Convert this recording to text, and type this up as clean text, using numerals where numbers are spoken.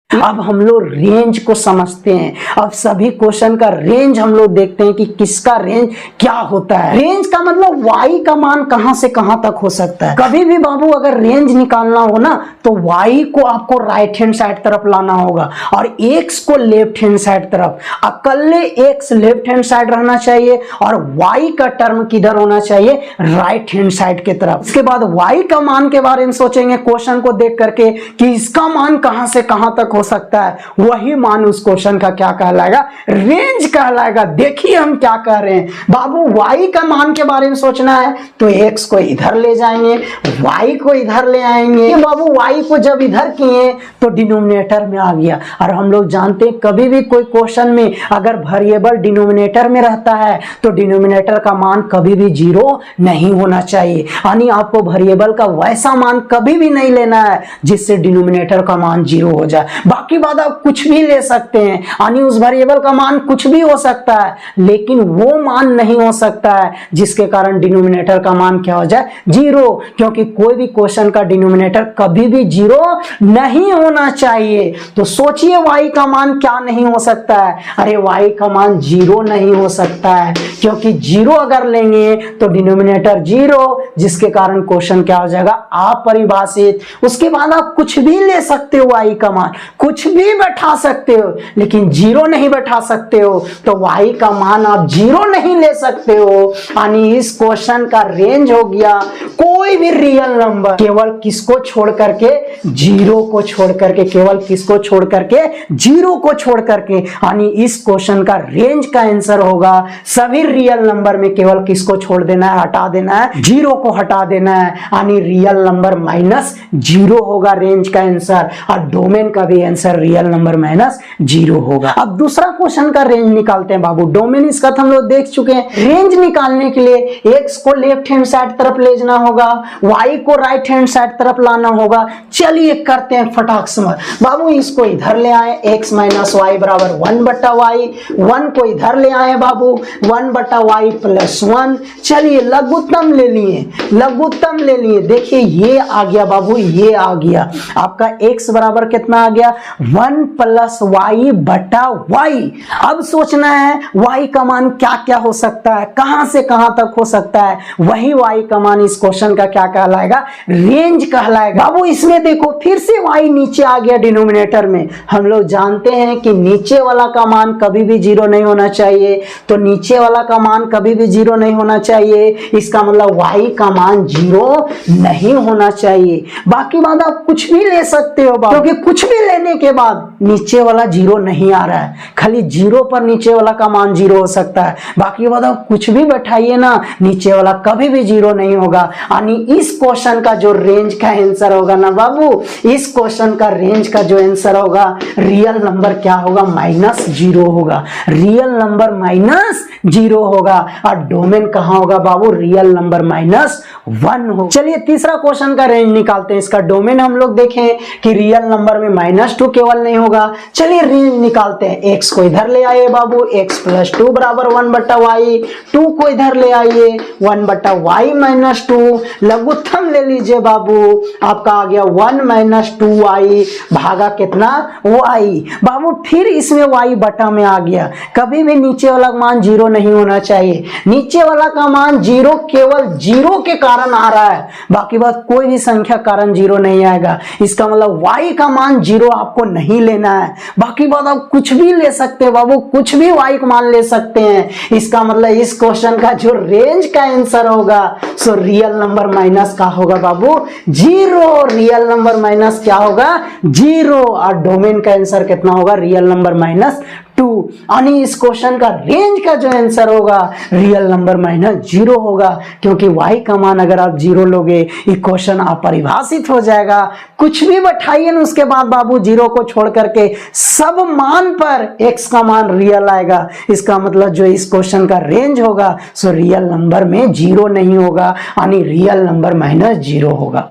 अब हम लोग रेंज को समझते हैं। अब सभी क्वेश्चन का रेंज हम लोग देखते हैं कि किसका रेंज क्या होता है। रेंज का मतलब y का मान कहां से कहां तक हो सकता है। कभी भी बाबू अगर रेंज निकालना हो ना तो y को आपको राइट हैंड साइड तरफ लाना होगा और x को लेफ्ट हैंड साइड तरफ। अकेले x लेफ्ट हैंड साइड रहना चाहिए और y का टर्म किधर होना चाहिए, राइट हैंड साइड के तरफ। इसके बाद y का मान के बारे में सोचेंगे क्वेश्चन को देख करके कि इसका मान कहां से कहां तक हो सकता है, वही मान उस क्वेश्चन का क्या कहलाएगा, रेंज कहलाएगा। देखिए हम क्या कह रहे हैं बाबू, y का मान के बारे में सोचना है तो x को इधर ले जाएंगे, y को इधर ले आएंगे। बाबू y को जब इधर किए तो डिनोमिनेटर में आ गया। और हम लोग जानते हैं कभी भी कोई क्वेश्चन में अगर वेरिएबल डिनोमिनेटर में रहता है तो डिनोमिनेटर का मान कभी भी 0 नहीं होना चाहिए। यानी आपको वेरिएबल का वैसा मान कभी भी नहीं लेना है जिससे डिनोमिनेटर का मान 0 हो जाए। बाकी बात आप कुछ भी ले सकते हैं, यानी उस वेरिएबल का मान कुछ भी हो सकता है, लेकिन वो मान नहीं हो सकता है जिसके कारण डिनोमिनेटर का मान क्या हो जाए, 0। क्योंकि कोई भी क्वेश्चन का डिनोमिनेटर कभी भी 0 नहीं होना चाहिए। तो सोचिए y का मान क्या नहीं हो सकता है। अरे y का मान 0 नहीं हो सकता है, क्योंकि 0 अगर लेंगे तो डिनोमिनेटर 0, जिसके कारण क्वेश्चन क्या हो जाएगा, अपरिभाषित। उसके बाद आप कुछ भी ले सकते हो, y का मान कुछ भी बैठा सकते हो, लेकिन 0 नहीं बैठा सकते हो। तो y का मान आप 0 नहीं ले सकते हो। यानी इस क्वेश्चन का रेंज हो गया कोई भी रियल नंबर, केवल किसको छोड़ करके, 0 को छोड़ करके, केवल किसको छोड़ करके, 0 को छोड़ करके। यानी इस क्वेश्चन का रेंज का आंसर होगा सभी रियल नंबर में केवल किसको छोड़ देना है, हटा देना है, 0 को हटा देना है। यानी रियल नंबर -0 होगा रेंज का आंसर, और डोमेन का भी आंसर रियल नंबर -0 होगा। अब दूसरा क्वेश्चन का रेंज निकालते हैं बाबू। डोमेन इसका तो हम लोग देख चुके हैं। रेंज निकालने के लिए x को लेफ्ट हैंड साइड तरफ ले जाना होगा, y को राइट हैंड साइड तरफ लाना होगा। चलिए करते हैं फटाक से बाबू। इसको इधर ले आए, x माइनस वाई बराबर 1/y, 1 को इधर ले आए बाबू, 1/y प्लस 1। चलिए लघुत्तम ले लिए, लघुत्तम ले लिए। देखिए ये आ गया बाबू, ये आ गया आपका x बराबर कितना आ गया, 1 + y/y। अब सोचना है y का मान क्या क्या हो सकता है, कहां से कहां तक हो सकता है। वही y का मान इस क्वेश्चन का क्या कहलाएगा, रेंज कहलाएगा। बाबू इसमें देखो फिर से y नीचे आ गया डिनोमिनेटर में। हम लोग जानते हैं कि नीचे वाला का मान कभी भी 0 नहीं होना चाहिए, तो नीचे वाला का मान कभी भी 0 नहीं होना चाहिए। इसका मतलब y का मान 0 नहीं होना चाहिए। बाकी बात आप कुछ भी ले सकते हो बाबू, क्योंकि कुछ भी लेने के बाद नीचे वाला 0 नहीं आ रहा है, खाली 0 पर नीचे वाला का मान 0 हो सकता है। बाकी बात आप कुछ भी बैठाइए ना, नीचे वाला कभी भी 0 नहीं होगा। यानी इस क्वेश्चन का जो रेंज का आंसर होगा ना बाबू, इस क्वेश्चन का रेंज का जो आंसर होगा, रियल नंबर क्या होगा, -0 होगा। रियल नंबर -0 होगा। और डोमेन कहां होगा बाबू, रियल नंबर -1 हो। चलिए तीसरा क्वेश्चन का रेंज निकालते हैं। इसका डोमेन हम लोग देखें कि रियल नंबर में -2 केवल नहीं होगा। चलिए रेंज निकालते हैं। x को इधर ले आइए बाबू, x + 2 बराबर 1/y, 2 को इधर ले आइए, 1/y - 2। लघुत्तम ले लीजिए बाबू, आपका आ गया 1 - 2y भागा कितना, y। बाबू फिर इसमें y बटा में आ गया। कभी भी नीचे वाला मान 0 नहीं होना चाहिए। नीचे वाला का मान 0 केवल 0 के कारण आ रहा है, बाकी बात कोई भी संख्या कारण 0 नहीं आएगा। इसका मतलब y का मान 0 आपको नहीं लेना है। बाकी बात आप कुछ भी ले सकते हैं बाबू, कुछ भी y का मान ले सकते हैं। इसका मतलब इस क्वेश्चन का जो रेंज का आंसर होगा, सो रियल नंबर माइनस का होगा बाबू 0। रियल नंबर माइनस क्या होगा, 0। और डोमेन का आंसर कितना होगा, रियल नंबर -2। यानी इस क्वेश्चन का रेंज का जो आंसर होगा, रियल नंबर -0 होगा। क्योंकि y का मान अगर आप 0 लोगे, ये क्वेश्चन अपरिभाषित हो जाएगा। कुछ भी बैठाइए ना, उसके बाद बाबू 0 को छोड़ करके सब मान पर x का मान रियल आएगा। इसका मतलब जो इस क्वेश्चन का रेंज होगा, सो रियल नंबर में 0 नहीं होगा, यानी रियल नंबर -0 होगा।